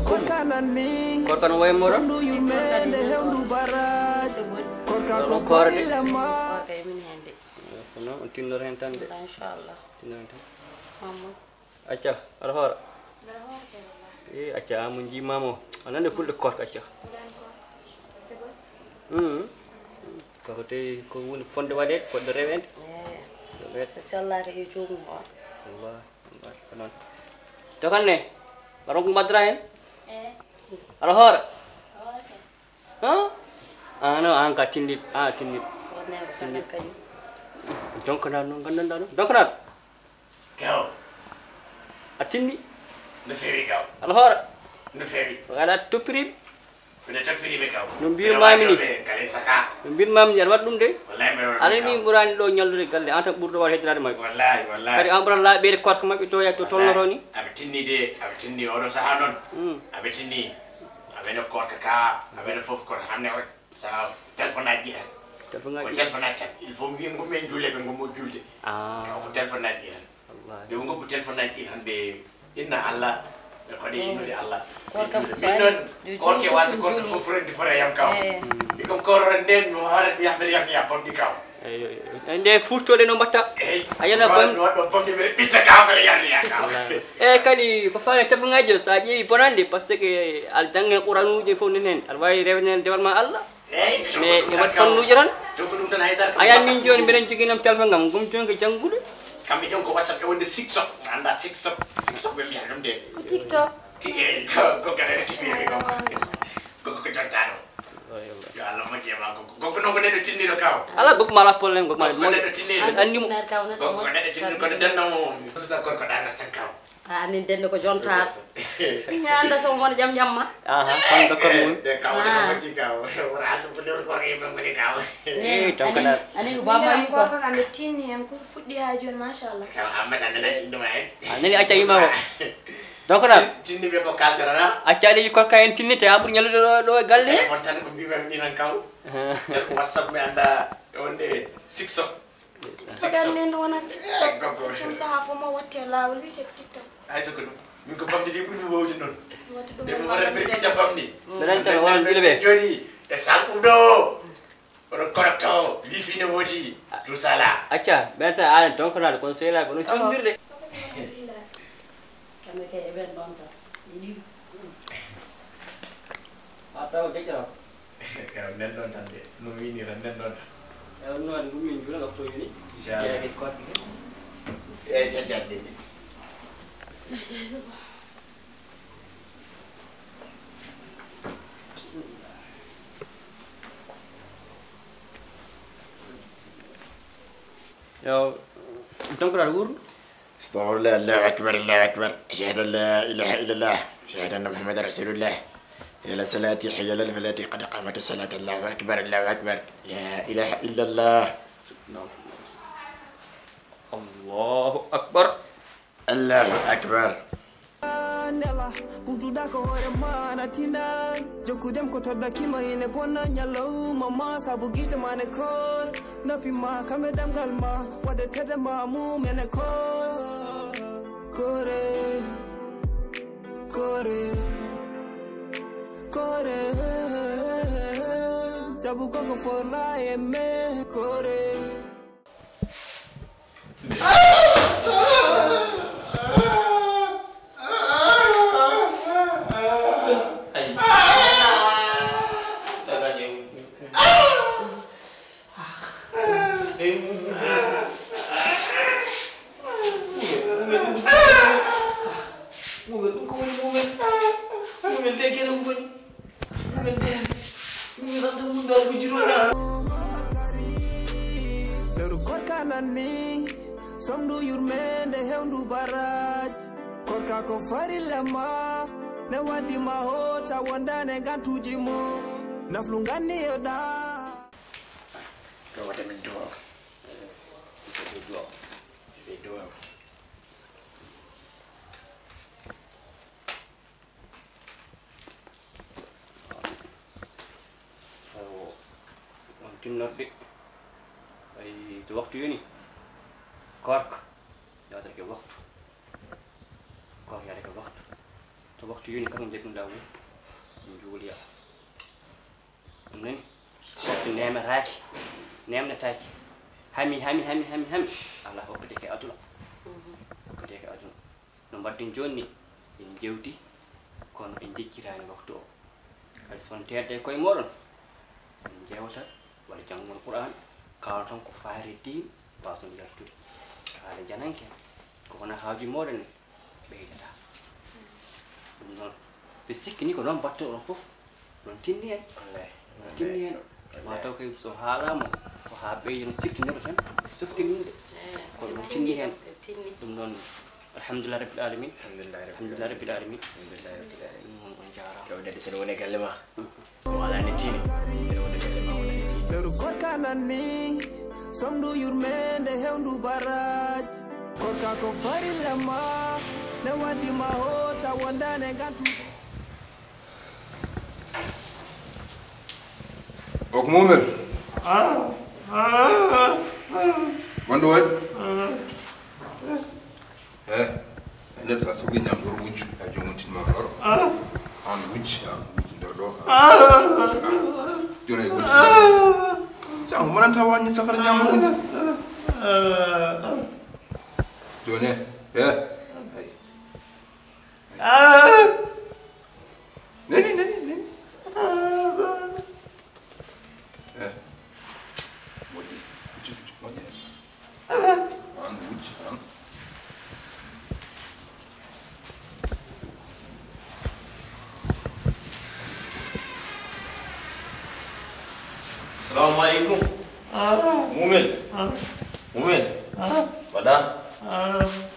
korkan way moro korka min hende no tinnor hen tan de inshallah tinnor tan mamma acca ala hora acca amun jimamo anande fulde korka acca ko te ko woni fonde wade ko do rewende inshallah ko joom on Allah non to kanne barong madra hen ala hora ano an ka tinni tinni tinni kany donc na no gandanda no donc na gaw atinni no fewi gaw ala hora no fewi wala topiri ko de topiri be gaw no bir mami ni kale saka no bir mami jar wat dum de wallahi mi ani ni burani do nyallude galle anta burdo wat hedrade mabbe wallahi kadi ambran la beede korko mabbe to ya to tolnoro ni abe tinni odo saha non abe tinni abe no korka ka abe no fof ko hamne o sa telephone aji han telephone aji il faut mi ngum men julle be ngum julde ko telephone aji han Allah de ngum telephone aji han be inna Allah ko de inna Allah non korke wat ko fof rendi fora yam kaw bi kom ko renden mo haret bi yahbe yak pam di kaw ende futtode no batta ayana bam do pam di be pizza ka bare yak kaw kadi ko faale tafungajo sa jeewi bonande parce que al jange quranuji fo nen al way rewnen dewal ma Allah mais ni wat fannuji tan ayan min joni benen joginam telfa ngam gum jonge jangude kambe jonko whatsapp e wonde tiktok anda tiktok be mi dum de tiktok ko kare tv ko jantano ya Allah ma jema ko no ngone do tinni do kaw ala gok mala problème gok mala mo do tinni andi mo ko ngone do tinni ko denno sa ko dana tan kaw ni dende ko jontar nyanda so mon jam jamma kon do ko mum de kaw de ma ci kaw wara andu ko do ko ngi mo ni kaw tan kana ani ko baba yi ko am tinni en ko fuddi ha joni machallah kaw amata nana indo may nani acca yima ko donc na tinni be ko kaltara na acca de ko kayen tinni te abur nyalu do galle telephone tan ko bibe ni nan kaw whatsapp me anda wonde sikso sikso nen wona ko sa ha fo mo watte lawol wi tiktok ay so ko min ko bamdi ji buri wowde non de mo wara be pita bamdi benen tan won dilbe jodi e sakudo oɗon connecto wifi ne woodi tout ça là acca ɓen tan anen donc naɗe kono sehlaki kono cosdirde kamɓe kay e ɓen ɗon tan ɗiɗi a taw deƴƴata kaw nen ɗon tan de no wini tan nen ɗon tan ew noon gummin jula gafto yoni jeeguet korke ke e jajjadde yo donc naɗa wuurdu استغفر الله الله اكبر الله اكبر اشهد ان لا اله الا الله اشهد ان محمد رسول الله يا لصلاتي حي للفلاة قد قامت الصلاة الله اكبر الله اكبر لا اله الا الله الله اكبر الله اكبر Utuda ko hore mana tina jokudem ko todda kima ine bonna nyallow mama sabu gita mane ko napi ma kame damgal ma wade tede ma mu mene ko kore kore kore sabu ko for la eme kore somdu yurmende hewndu baraj korka ko farilla ma ne wadi ma hota wondane gantuji mo naflu ganni yoda ko wata min do tinnorde ay to waktu yoni korka yaade ke waktu korka yaade ke waktu to waxtu yoni kan jek ndaw ni juliya nani waxtu nema raaki nemna taaki hami ala hoppete ke aduna no mbaddin jonni en jewti kono en jeccirani waxtu o kadi son terde koye moɗon en jewata walla jangol qur'an kawa ton ko faari din bason yartude haala jananke ko wona haaji moɗon ɓeydata ɗum noon ɓe sikki ni ko noon mbatte oɗon fof non tinni en tinni en ma taw kay so haalama ko ha ɓeydi no siftinira tan softirnide kono non tinni hen ɗum noon alhamdulillah rabbil alamin alhamdulillah rabbil alamin on jarama kewdede seɗa woni galle ma wala ne tini seɗa woni galle ma wala ne tini leru korka nanni somdu yurmende hewndu baraj korka ko farilema ne waddima hota wondane gantu ok Moumel wonɗo waɗi neɗɗo sa sohli ñam ɗo wujju ha jomum tinma loro an wujji nder ɗo joni e wujji jango mananta wañi safara ñamro wujji joni neni moƴƴi moƴƴi an wujji an Assalamualaikum. Moumel. Moumel. Pada.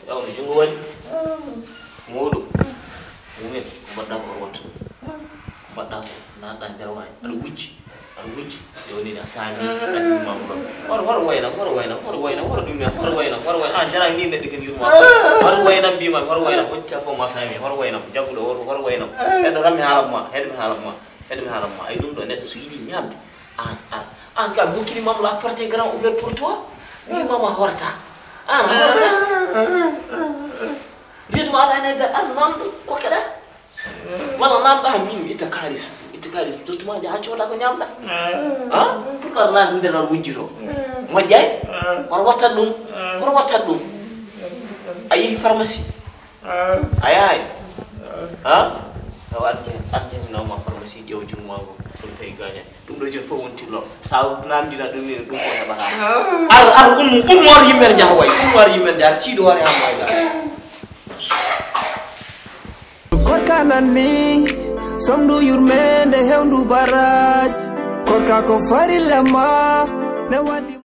Ya udah jenggoan. Modu. Moumel, badam korwat. Badam nada jarwai. Alu uji. Yo ni asani adu mamro. War wayna. Ah jarang ni nek diken yurma. War wayna bima, war wayna ko tafo masami, war wayna jagulo war wayna. Edo rammi halama. Ay dum do nek su yidi nyamde. An ka bukini mam la porte grand ouvert pour toi. Oui mama horta. An horta. Dites moi la neda an nam ko kada. Wala nam da min itakaris tout ma ja chola ko nyamda. Ha? Pour la ndera wujiro. Mo jay? War wata dum. Ay pharmacie. Ay. Ha? Wadje no ma pharmacie jow jummago. Tay gaña dum do jël fo wonti lo saw nan dina dum ni dum ko sabaka ar umor yimer jahway umor yimer jar ci do wari am way la korka nanni somdu yurmende hewndu baraj korka ko farilema ne wadi